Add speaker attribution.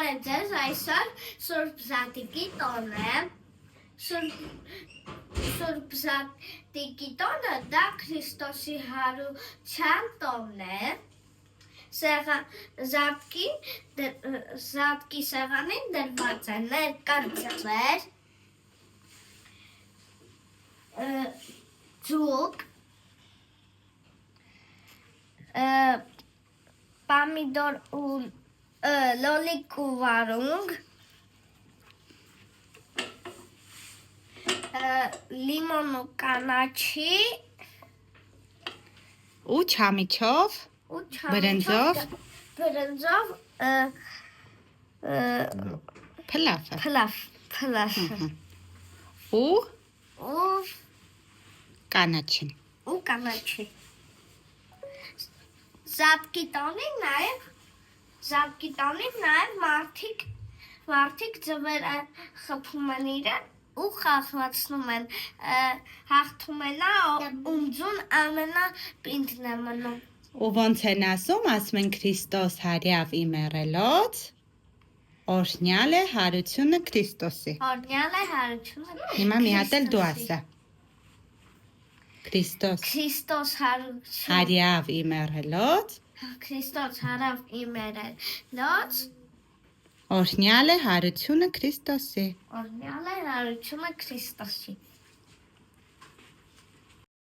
Speaker 1: Բարև ձեզ, այսօր Սուրբ Զատիկի տոն է։ Սուրբ Զատիկի տոնը դա Քրիստոսի հարության տոնն է։ Զատկի սեղանին դրված է ներկար ձվեր, ձուկ, պամիդոր ու լոլիկ ու վարունգ, լիմոն ու կանաչի
Speaker 2: ու չամիչով, բրնձով, փլաֆը ու կանաչին։
Speaker 1: Զատկի տոնին նաև մարդիկ ձվերը խփում են իրեն ու խաղացնում են, հաղթում է նա, ում ձուն ամենապինդն է մնում։
Speaker 2: Ու ոնց են ասում են Քրիստոս հարյավ իմերելոց, օրհնյալ է հարությունը Քրիստոսի։
Speaker 1: Օրհնյալ է հարությունը Քրիստոսի։
Speaker 2: Հիմա մի հատ էլ դու ասա։ Քրիստոս հարյավ իմերելոց,
Speaker 1: Քրիստոս հարավ իմերելոց,
Speaker 2: օրհնյալ է հարությունը Քրիստոսի։
Speaker 1: օրհնյալ է հարությունը Քրիստոսի։